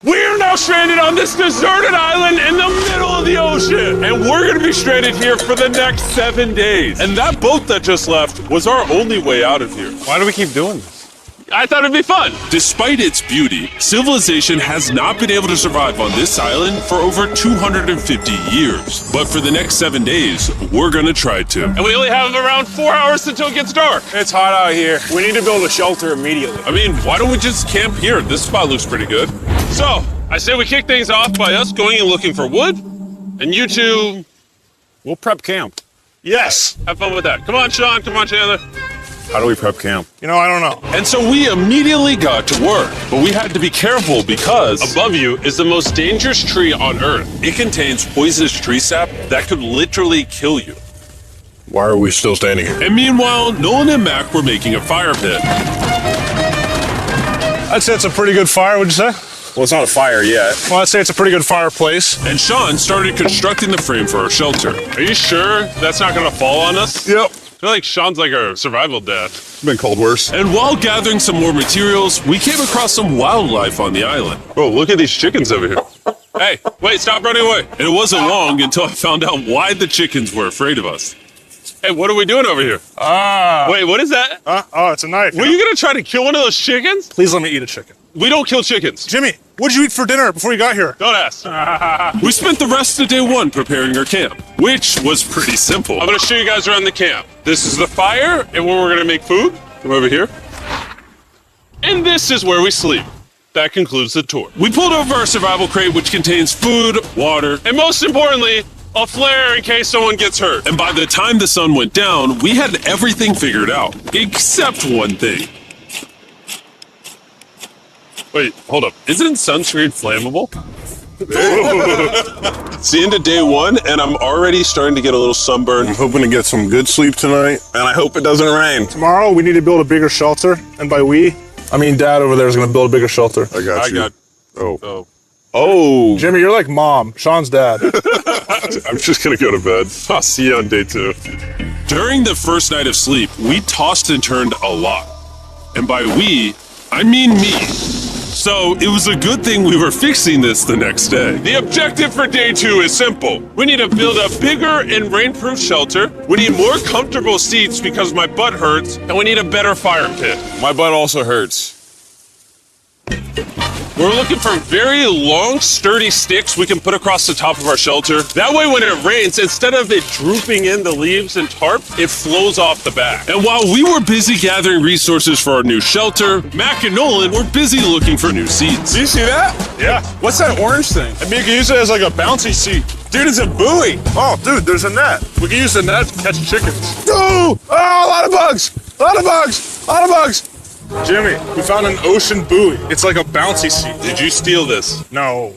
We're now stranded on this deserted island in the middle of the ocean. And we're gonna be stranded here for the next 7 days. And that boat that just left was our only way out of here. Why do we keep doing this? I thought it'd be fun. Despite its beauty, civilization has not been able to survive on this island for over 250 years. But for the next 7 days, we're gonna try to. And we only have around 4 hours until it gets dark. It's hot out here. We need to build a shelter immediately. I mean, why don't we just camp here? This spot looks pretty good. So, I say we kick things off by us going and looking for wood, and you two, We'll prep camp. yes, have fun with that. Come on, Sean, come on, Chandler. How do we prep camp? You know, I don't know. And so we immediately got to work, but we had to be careful because above you is the most dangerous tree on Earth. It contains poisonous tree sap that could literally kill you. Why are we still standing here? And meanwhile, Nolan and Mac were making a fire pit. I'd say it's a pretty good fire, would you say? Well, it's not a fire yet. Well, I'd say it's a pretty good fireplace. And Sean started constructing the frame for our shelter. Are you sure that's not gonna fall on us? Yep. I feel like Sean's like our survival dad. It's been called worse. And while gathering some more materials, we came across some wildlife on the island. Oh, look at these chickens over here. Hey, wait, stop running away. And it wasn't long until I found out why the chickens were afraid of us. Hey, what are we doing over here? Wait, what is that? Oh, it's a knife. Were you gonna try to kill one of those chickens? Please let me eat a chicken. We don't kill chickens. Jimmy, what'd you eat for dinner before you got here? Don't ask. We spent the rest of day one preparing our camp, which was pretty simple. I'm gonna show you guys around the camp. This is the fire and where we're gonna make food. Come over here. And this is where we sleep. That concludes the tour. We pulled over our survival crate, which contains food, water, and most importantly, a flare in case someone gets hurt. And by the time the sun went down, we had everything figured out, except one thing. Wait, hold up. Isn't sunscreen flammable? It's the end of day one, and I'm already starting to get a little sunburn. I'm hoping to get some good sleep tonight, and I hope it doesn't rain. Tomorrow, we need to build a bigger shelter. And by we, I mean Dad over there is going to build a bigger shelter. I got you. Oh. Oh. Jimmy, you're like Mom. Sean's dad. I'm just gonna go to bed. I'll see you on day 2. During the first night of sleep, we tossed and turned a lot. And by we, I mean me. So it was a good thing we were fixing this the next day. The objective for day 2 is simple. We need to build a bigger and rainproof shelter. We need more comfortable seats because my butt hurts, and we need a better fire pit. My butt also hurts. We're looking for very long, sturdy sticks we can put across the top of our shelter. That way when it rains, instead of it drooping in the leaves and tarp, it flows off the back. And while we were busy gathering resources for our new shelter, Mac and Nolan were busy looking for new seats. Do you see that? Yeah. What's that orange thing? I mean, you can use it as like a bouncy seat. Dude, it's a buoy. Oh, dude, there's a net. We can use the net to catch chickens. Oh, a lot of bugs. A lot of bugs. A lot of bugs. Jimmy, we found an ocean buoy. It's like a bouncy seat. Did you steal this? No.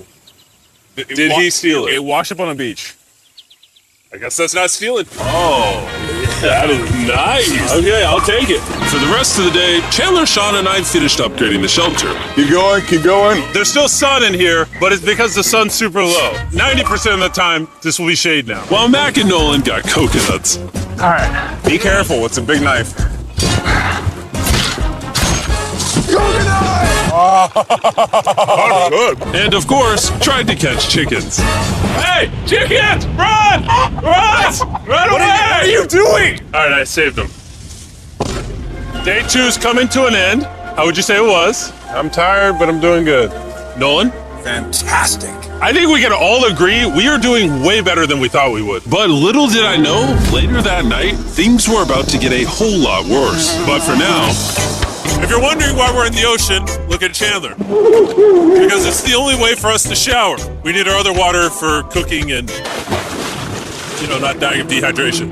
Did he steal it? It washed up on a beach. I guess that's not stealing. Oh, that is nice. Okay, I'll take it. For the rest of the day, Chandler, Sean, and I finished upgrading the shelter. Keep going, keep going. There's still sun in here, but it's because the sun's super low. 90% of the time, this will be shade now. While Mac and Nolan got coconuts. All right. Be careful, it's a big knife. Good. And of course, tried to catch chickens. Hey, chickens! Run! Run! Run away! What are you doing? All right, I saved them. Day 2's coming to an end. How would you say it was? I'm tired, but I'm doing good. Nolan? Fantastic. I think we can all agree we are doing way better than we thought we would. But little did I know, later that night, things were about to get a whole lot worse. But for now, if you're wondering why we're in the ocean, look at Chandler. Because it's the only way for us to shower. We need our other water for cooking and, not dying of dehydration.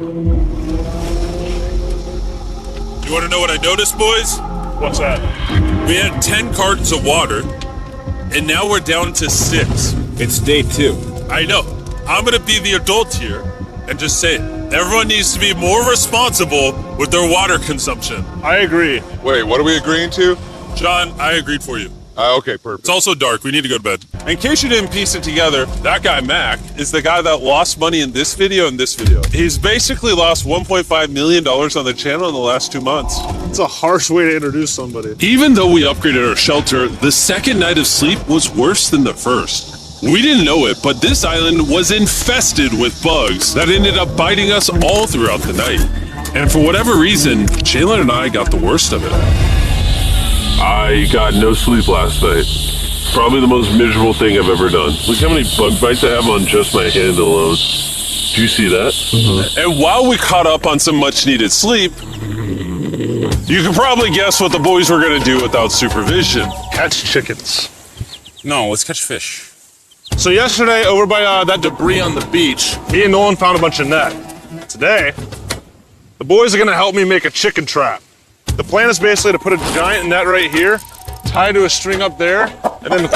You want to know what I noticed, boys? What's that? We had 10 cartons of water, and now we're down to 6. It's day 2. I know. I'm gonna be the adult here and just say it. Everyone needs to be more responsible with their water consumption. I agree. Wait, what are we agreeing to? John, I agreed for you. Okay, perfect. It's also dark. We need to go to bed. In case you didn't piece it together, that guy, Mac, is the guy that lost money in this video and this video. He's basically lost $1.5 million on the channel in the last 2 months. It's a harsh way to introduce somebody. Even though we upgraded our shelter, the second night of sleep was worse than the first. We didn't know it, but this island was infested with bugs that ended up biting us all throughout the night. And for whatever reason, Jalen and I got the worst of it. I got no sleep last night. Probably the most miserable thing I've ever done. Look how many bug bites I have on just my hand alone. Do you see that? Mm-hmm. And while we caught up on some much needed sleep, you can probably guess what the boys were gonna do without supervision. Catch chickens. No, let's catch fish. So yesterday, over by that debris on the beach, me and Nolan found a bunch of net. Today, the boys are gonna help me make a chicken trap. The plan is basically to put a giant net right here, tie to a string up there, and then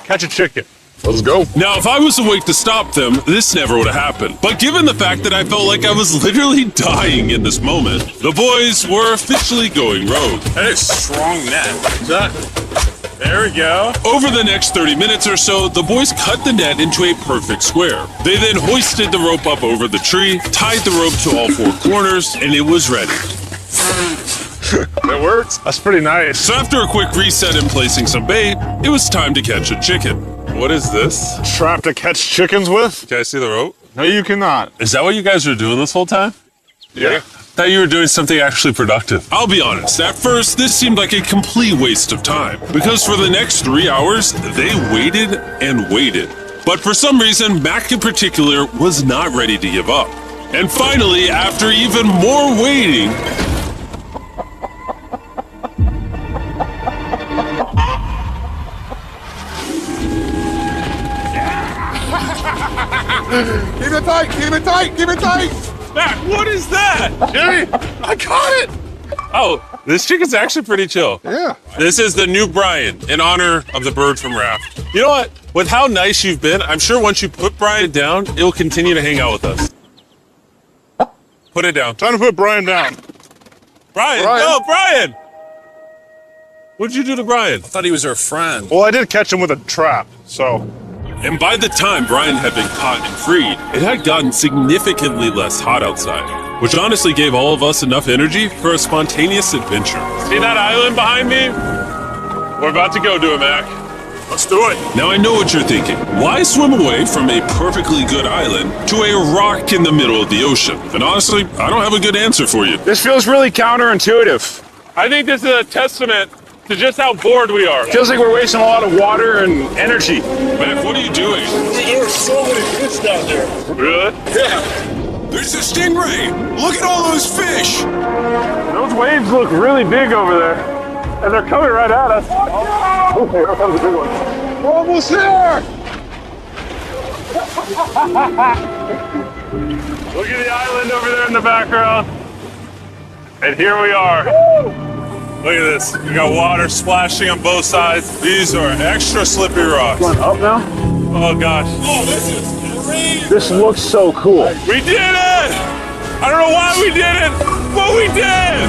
catch a chicken. Let's go. Now, if I was awake to stop them, this never would have happened. But given the fact that I felt like I was literally dying in this moment, the boys were officially going rogue. That is strong net. There we go. Over the next 30 minutes or so, the boys cut the net into a perfect square. They then hoisted the rope up over the tree, tied the rope to all 4 corners, and it was ready. That works. That's pretty nice. So after a quick reset and placing some bait, it was time to catch a chicken. What is this? Trap to catch chickens with? Can I see the rope? No, you cannot. Is that what you guys were doing this whole time? Yeah. Thought you were doing something actually productive. I'll be honest, at first this seemed like a complete waste of time, because for the next 3 hours, they waited and waited. But for some reason, Mac in particular was not ready to give up. And finally, after even more waiting, Keep it tight, keep it tight, keep it tight. Mac, what is that? Jimmy, I caught it. Oh, this chicken's actually pretty chill. Yeah. This is the new Brian, in honor of the bird from Raft. You know what? With how nice you've been, I'm sure once you put Brian down, it'll continue to hang out with us. Put it down. Time to put Brian down. Brian, Brian. no, Brian! What'd you do to Brian? I thought he was our friend. Well, I did catch him with a trap, so. And by the time Brian had been caught and freed, it had gotten significantly less hot outside, which honestly gave all of us enough energy for a spontaneous adventure. See that island behind me? We're about to go to it, Mac. Let's do it. Now I know what you're thinking. Why swim away from a perfectly good island to a rock in the middle of the ocean? And honestly, I don't have a good answer for you. This feels really counterintuitive. I think this is a testament to just how bored we are. Feels like we're wasting a lot of water and energy. Mac, what are you doing? There are so many fish down there. Really? Yeah. There's a stingray. Look at all those fish. Those waves look really big over there. And they're coming right at us. Oh, here comes a big one. We're almost there. Look at the island over there in the background. And here we are. Look at this. We got water splashing on both sides. These are extra slippery rocks. Going up now? Oh gosh. Oh, this is great. This looks so cool. We did it! I don't know why we did it, but we did!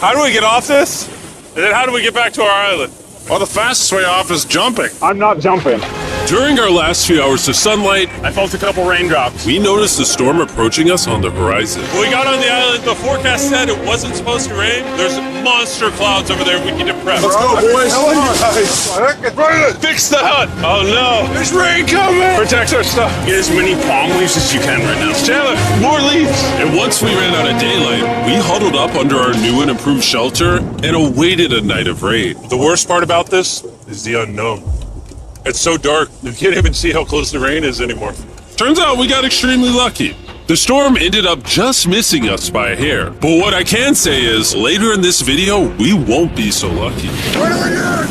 How do we get off this? And then how do we get back to our island? Well, the fastest way off is jumping. I'm not jumping. During our last few hours of sunlight, I felt a couple raindrops. we noticed a storm approaching us on the horizon. When we got on the island, the forecast said it wasn't supposed to rain. There's monster clouds over there we need to prep. Let's go, boys. Come on. Fix the hut! Oh no! There's rain coming. Protect our stuff. Get as many palm leaves as you can right now. Chandler, more leaves! And once we ran out of daylight, we huddled up under our new and improved shelter and awaited a night of rain. The worst part about this is the unknown. It's so dark, you can't even see how close the rain is anymore. Turns out we got extremely lucky. The storm ended up just missing us by a hair. But what I can say is, later in this video, we won't be so lucky. What are we doing?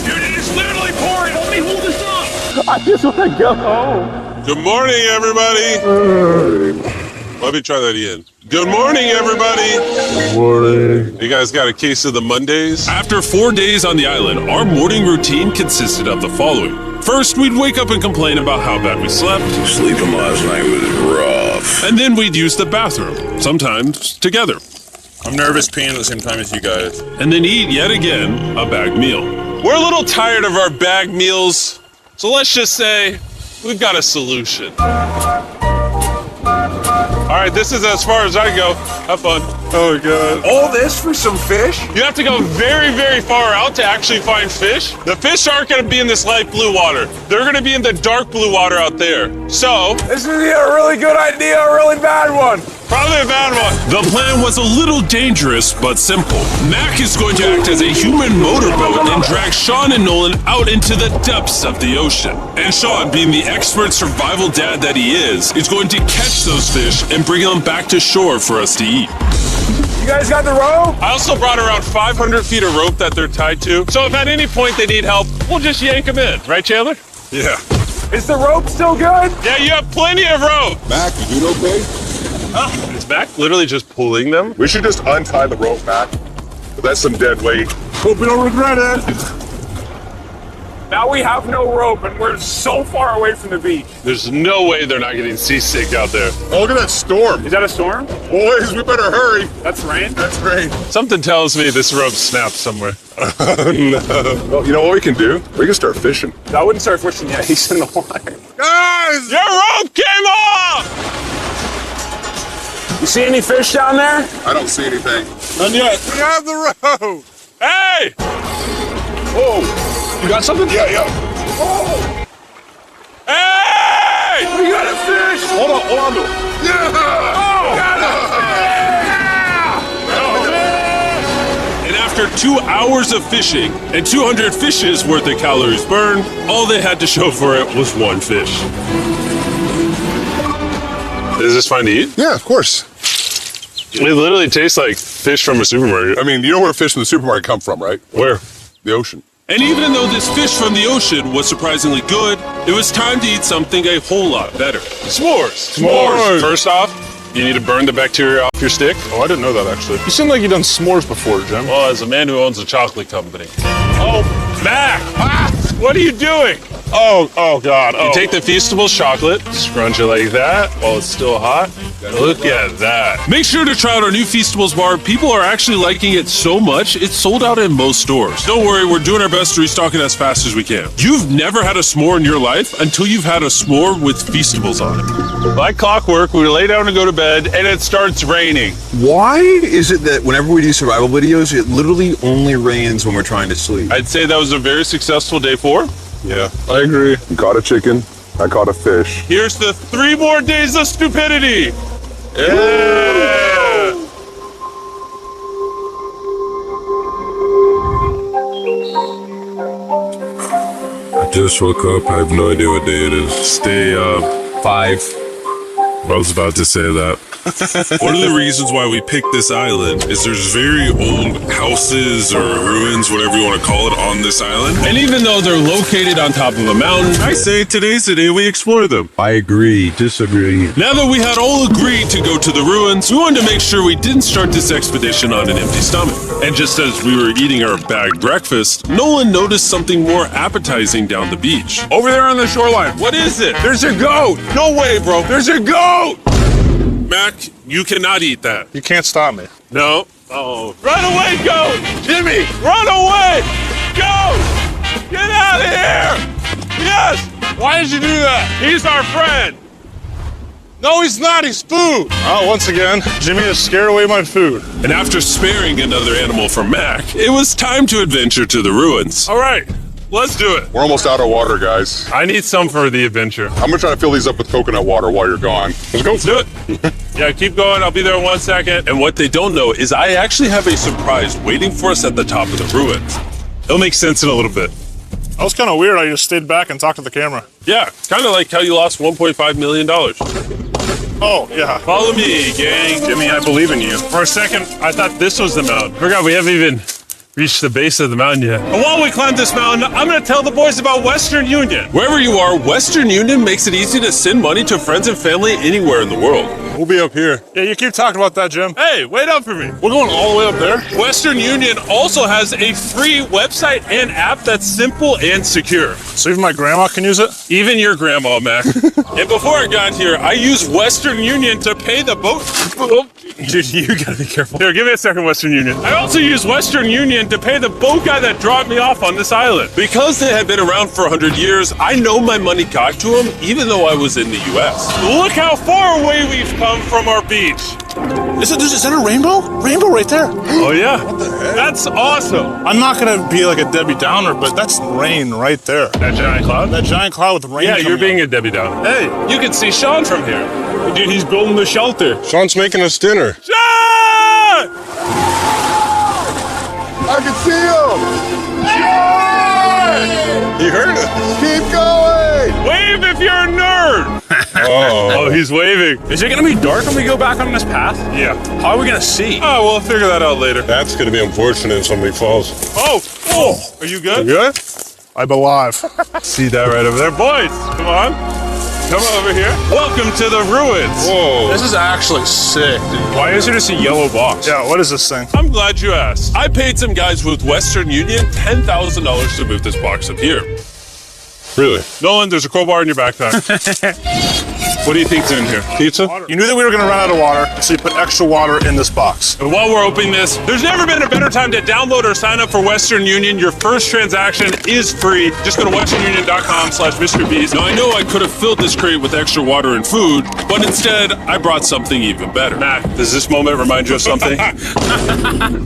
Dude, it is literally pouring! Help me hold this up! I just want to go home. Good morning, everybody! Let me try that again. Good morning, everybody! Good morning. You guys got a case of the Mondays? After 4 days on the island, our morning routine consisted of the following. First, we'd wake up and complain about how bad we slept. Sleeping last night was rough. And then we'd use the bathroom, sometimes together. I'm nervous peeing at the same time as you guys. and then eat yet again a bagged meal. We're a little tired of our bagged meals, so let's just say we've got a solution. All right, this is as far as I go. Have fun. Oh god. All this for some fish? You have to go very, very far out to actually find fish. The fish aren't going to be in this light blue water. They're going to be in the dark blue water out there. So, This is either a really good idea or a really bad one. probably a bad one. The plan was a little dangerous, but simple. Mac is going to act as a human motorboat and drag Sean and Nolan out into the depths of the ocean. And Sean, being the expert survival dad that he is going to catch those fish and bring them back to shore for us to eat. You guys got the rope? I also brought around 500 feet of rope that they're tied to. So if at any point they need help, we'll just yank them in. Right, Chandler? Yeah. Is the rope still good? Yeah, you have plenty of rope. Mac, you doing okay? Is Mac literally just pulling them? We should just untie the rope, Mac. That's some dead weight. Hope you don't regret it. Now we have no rope and we're so far away from the beach. There's no way they're not getting seasick out there. Oh, look at that storm. Is that a storm? Boys, we better hurry. That's rain? That's rain. Something tells me this rope snapped somewhere. Oh, no. Well, you know what we can do? We can start fishing. I wouldn't start fishing yet. He's in the water. Guys! Your rope came off! You see any fish down there? I don't see anything. None yet. We have the rope. Hey! Whoa. You got something? Yeah. Hey! We got a fish! Hold on to it. Yeah! Oh, got it! And after 2 hours of fishing and 200 fishes worth of calories burned, all they had to show for it was one fish. Is this fine to eat? Yeah, of course. It literally tastes like fish from a supermarket. I mean, you know where fish from the supermarket come from, right? Where? The ocean. And even though this fish from the ocean was surprisingly good, it was time to eat something a whole lot better. S'mores. S'mores. First off, you need to burn the bacteria off your stick. Oh, I didn't know that, actually. You seem like you've done s'mores before, Jim. Well, as a man who owns a chocolate company. Oh, Mac! What are you doing? Oh, God. You take the Feastables chocolate, scrunch it like that while it's still hot. Look at that. Make sure to try out our new Feastables bar. People are actually liking it so much, it's sold out in most stores. Don't worry, we're doing our best to restock it as fast as we can. You've never had a s'more in your life until you've had a s'more with Feastables on it. Like clockwork, we lay down to go to bed, and it starts raining. Why is it that whenever we do survival videos, it literally only rains when we're trying to sleep? I'd say that was a very successful day 4. Yeah, I agree. You caught a chicken. I caught a fish. Here's the 3 more days of stupidity. Yeah! I just woke up. I have no idea what day it is. Stay up. 5. I was about to say that. One of the reasons why we picked this island is there's very old houses or ruins, whatever you want to call it, on this island. And even though they're located on top of a mountain, I say today's the day we explore them. I agree. Disagree. Now that we had all agreed to go to the ruins, we wanted to make sure we didn't start this expedition on an empty stomach. And just as we were eating our bagged breakfast, Nolan noticed something more appetizing down the beach. Over there on the shoreline. What is it? There's a goat. No way, bro. There's a goat. Mac, you cannot eat that. You can't stop me. No. Oh. Run away, goat! Jimmy! Run away! Goat! Get out of here! Yes! Why did you do that? He's our friend! No, he's not. He's food. Oh, once again, Jimmy has scared away my food. And after sparing another animal from Mac, it was time to adventure to the ruins. All right, let's do it. We're almost out of water, guys. I need some for the adventure. I'm gonna try to fill these up with coconut water while you're gone. Let's go. Let's do it. Yeah, keep going. I'll be there in 1 second. And what they don't know is I actually have a surprise waiting for us at the top of the ruins. It'll make sense in a little bit. That was kind of weird. I just stayed back and talked to the camera. Yeah, kind of like how you lost $1.5 million. Oh, yeah. Follow me, gang. Jimmy, I believe in you. For a second, I thought this was the mountain. Forgot we haven't even reached the base of the mountain yet. And while we climb this mountain, I'm gonna tell the boys about Western Union. Wherever you are, Western Union makes it easy to send money to friends and family anywhere in the world. We'll be up here. Yeah, you keep talking about that, Jim. Hey, wait up for me. We're going all the way up there? Western Union also has a free website and app that's simple and secure. So even my grandma can use it? Even your grandma, Mac. And before I got here, I used Western Union to pay the boat. Dude, you gotta be careful. Here, give me a second, Western Union. I also used Western Union to pay the boat guy that dropped me off on this island. Because they had been around for 100 years, I know my money got to them, even though I was in the US. Look how far away we've come from our beach. Is that a rainbow? Rainbow right there. Oh yeah, what the heck? That's awesome. I'm not gonna be like a Debbie Downer, but that's rain right there. That giant cloud? That giant cloud with rain. Yeah, you're coming being out. a Debbie Downer. Hey, you can see Sean from here. Dude, he's building the shelter. Sean's making us dinner. Sean! I can see him! You heard it. Keep going! Wave if you're a nerd! Oh, he's waving. Is it gonna be dark when we go back on this path? Yeah. How are we gonna see? Oh, we'll figure that out later. That's gonna be unfortunate if somebody falls. Oh! Are you good? Good? I'm alive. See that right over there? Boys, come on. Come over here. Welcome to the ruins. Whoa. This is actually sick, dude. Why is it just a yellow box? Yeah, what is this thing? I'm glad you asked. I paid some guys with Western Union $10,000 to move this box up here. Really? Nolan, there's a crowbar in your backpack. What do you think's in here? Pizza? You knew that we were gonna run out of water, so you put extra water in this box. And while we're opening this, there's never been a better time to download or sign up for Western Union. Your first transaction is free. Just go to westernunion.com/mrbeast. Now, I know I could have filled this crate with extra water and food, but instead, I brought something even better. Matt, does this moment remind you of something?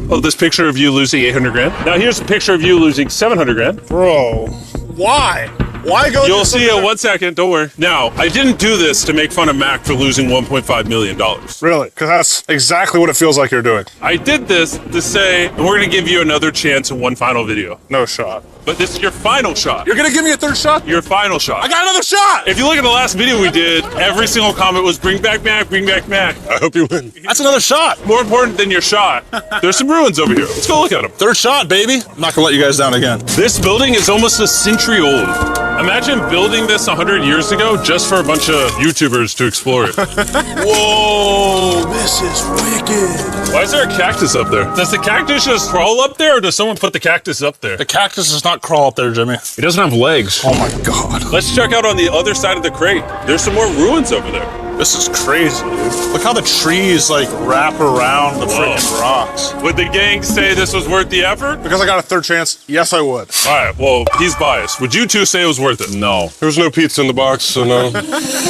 Oh, this picture of you losing 800 grand? Now, here's a picture of you losing 700 grand. Bro, why? Why go? You'll see it 1 second, don't worry. Now, I didn't do this to make fun of Mac for losing $1.5 million. Really? Because that's exactly what it feels like you're doing. I did this to say, we're gonna give you another chance in one final video. No shot. But this is your final shot. You're gonna give me a third shot? Your final shot. I got another shot! If you look at the last video we did, every single comment was bring back Mac, bring back Mac. I hope you win. That's another shot. More important than your shot, there's some ruins over here. Let's go look at them. Third shot, baby. I'm not gonna let you guys down again. This building is almost a century old. Imagine building this 100 years ago just for a bunch of YouTubers to explore it. Whoa, this is wicked. Why is there a cactus up there? Does the cactus just crawl up there, or does someone put the cactus up there? The cactus does not crawl up there, Jimmy. It doesn't have legs. Oh my God. Let's check out on the other side of the crate. There's some more ruins over there. This is crazy, dude. Look how the trees like wrap around the freaking rocks. Would the gang say this was worth the effort? Because I got a third chance, yes I would. All right, well, he's biased. Would you two say it was worth it? No. There was no pizza in the box, so no.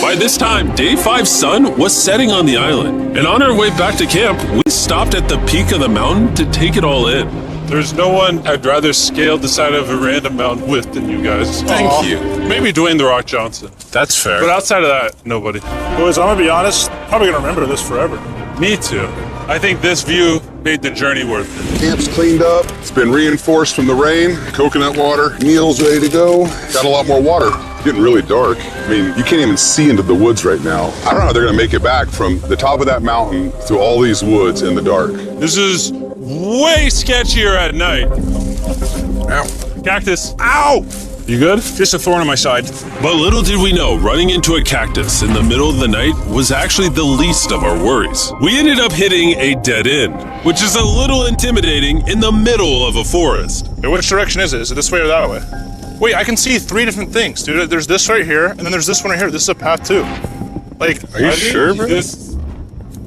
By this time, Day 5's sun was setting on the island. And on our way back to camp, we stopped at the peak of the mountain to take it all in. There's no one I'd rather scale the side of a random mountain with than you guys. Thank you. Maybe Dwayne The Rock Johnson. That's fair. But outside of that, nobody. Boys, I'm gonna be honest, probably gonna remember this forever. Me too. I think this view made the journey worth it. Camp's cleaned up. It's been reinforced from the rain. Coconut water. Meal's ready to go. Got a lot more water. Getting really dark. I mean, you can't even see into the woods right now. I don't know how they're gonna make it back from the top of that mountain through all these woods in the dark. This is way sketchier at night. Ow. Cactus. Ow! You good? Just a thorn on my side. But little did we know, running into a cactus in the middle of the night was actually the least of our worries. We ended up hitting a dead end, which is a little intimidating in the middle of a forest. Hey, which direction is it? Is it this way or that way? Wait, I can see three different things, dude. There's this right here, and then there's this one right here. This is a path too. Like, Are you sure, bro?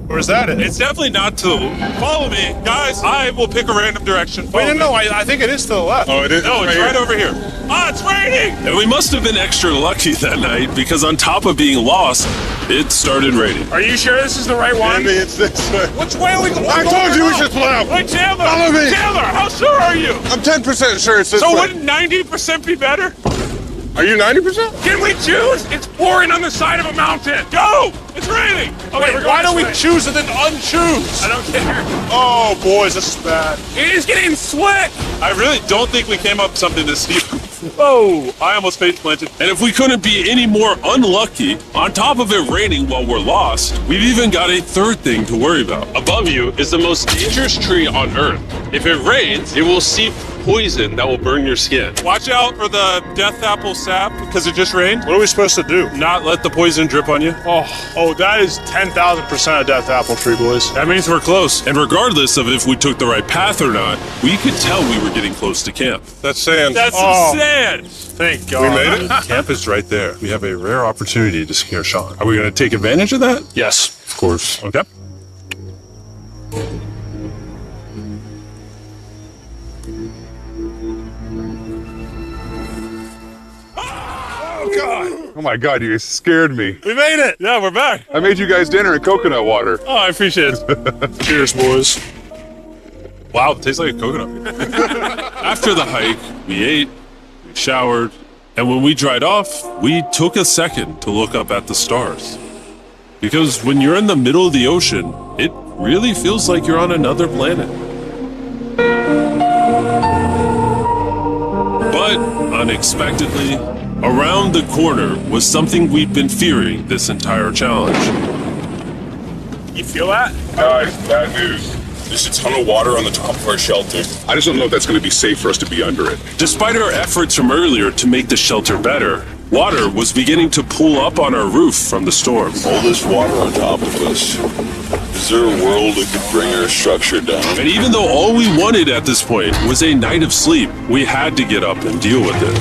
or is that it? It's definitely not to follow me. Guys, I will pick a random direction. Wait, no, I think it is to the left. Oh, it is? No, it's right over here. Ah, it's raining! And we must have been extra lucky that night because on top of being lost, it started raining. Are you sure this is the right one? Maybe it's this way. Which way are we going? I told you we should split up. Wait, Chandler! Follow me. Chandler, how sure are you? I'm 10% sure it's this So way. wouldn't 90% be better? Are you 90%? Can we choose? It's pouring on the side of a mountain. Go! It's raining! Okay, Wait, we're going why don't this we way. choose and then unchoose? I don't care. Oh, boys, this is bad. It is getting slick. I really don't think we came up something this steep. Whoa! I almost face planted. And if we couldn't be any more unlucky, on top of it raining while we're lost, we've even got a third thing to worry about. Above you is the most dangerous tree on Earth. If it rains, it will seep poison that will burn your skin. Watch out for the death apple sap because it just rained. What are we supposed to do? Not let the poison drip on you. Oh, that is 10,000% of death apple tree, boys. That means we're close. And regardless of if we took the right path or not, we could tell we were getting close to camp. That's sand. That's some sand. Thank God. We made it. Camp is right there. We have a rare opportunity to scare Sean. Are we going to take advantage of that? Yes. Of course. Okay. Oh my God, you guys scared me. We made it. Yeah, we're back. I made you guys dinner and coconut water. Oh, I appreciate it. Cheers, boys. Wow, it tastes like a coconut. After the hike, we ate, we showered, and when we dried off, we took a second to look up at the stars. Because when you're in the middle of the ocean, it really feels like you're on another planet. But unexpectedly, around the corner was something we'd been fearing this entire challenge. You feel that? Guys, bad news. There's a ton of water on the top of our shelter. I just don't know if that's going to be safe for us to be under it. Despite our efforts from earlier to make the shelter better, water was beginning to pool up on our roof from the storm. All this water on top of us. Is there a world that could bring our structure down? And even though all we wanted at this point was a night of sleep, we had to get up and deal with it.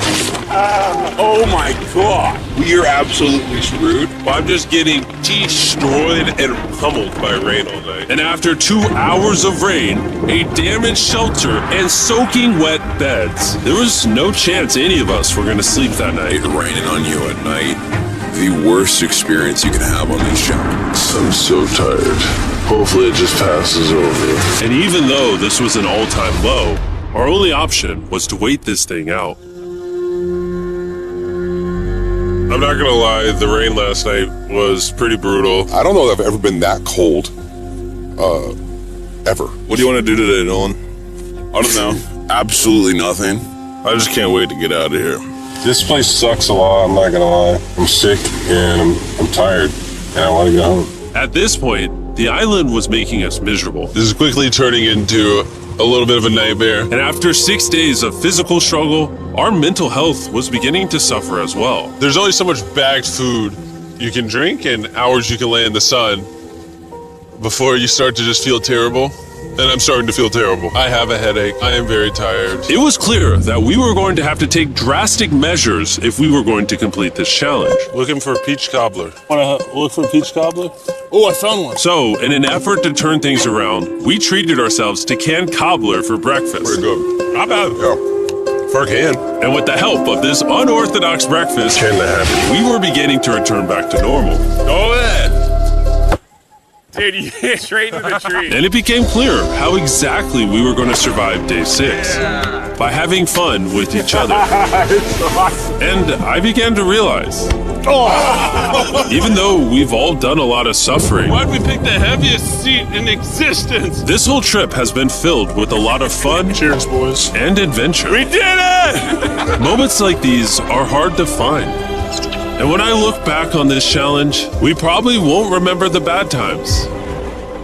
Oh my God. We are absolutely screwed. I'm just getting destroyed and pummeled by rain all night. And after 2 hours of rain, a damaged shelter, and soaking wet beds, there was no chance any of us were going to sleep that night. Raining on you at night. The worst experience you can have on these shelters. I'm so tired. Hopefully it just passes over. And even though this was an all-time low, our only option was to wait this thing out. I'm not gonna lie, the rain last night was pretty brutal. I don't know that I've ever been that cold. Ever. What do you want to do today, Nolan? I don't know. Absolutely nothing. I just can't wait to get out of here. This place sucks a lot, I'm not gonna lie. I'm sick and I'm tired and I want to go home. At this point, the island was making us miserable. This is quickly turning into a little bit of a nightmare. And after 6 days of physical struggle, our mental health was beginning to suffer as well. There's only so much bagged food you can drink and hours you can lay in the sun before you start to just feel terrible. And I'm starting to feel terrible. I have a headache. I am very tired. It was clear that we were going to have to take drastic measures if we were going to complete this challenge. Looking for a peach cobbler. Want to look for a peach cobbler? Oh, I found one. So, in an effort to turn things around, we treated ourselves to canned cobbler for breakfast. Pretty good. Not bad. Yeah. For a can. And with the help of this unorthodox breakfast, we were beginning to return back to normal. Go ahead. Dude, you hit straight into the tree. And it became clear how exactly we were going to survive day 6. By having fun with each other. And I began to realize, even though we've all done a lot of suffering, why'd we pick the heaviest seat in existence? This whole trip has been filled with a lot of fun, Cheers, boys. and adventure. We did it! Moments like these are hard to find. And when I look back on this challenge, we probably won't remember the bad times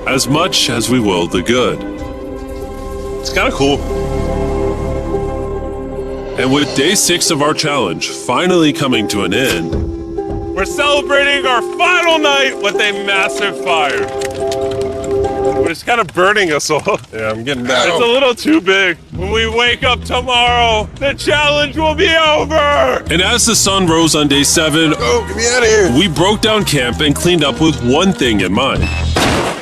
as much as we will the good. It's kind of cool. And with day 6 of our challenge finally coming to an end, we're celebrating our final night with a massive fire. It's kind of burning us all. Yeah, I'm getting that. It's a little too big. When we wake up tomorrow, the challenge will be over. And as the sun rose on day 7, Oh, get me out of here. we broke down camp and cleaned up with one thing in mind: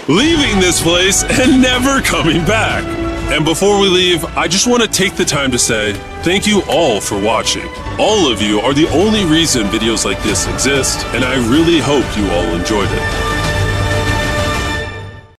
leaving this place and never coming back. And before we leave, I just want to take the time to say thank you all for watching. All of you are the only reason videos like this exist, and I really hope you all enjoyed it.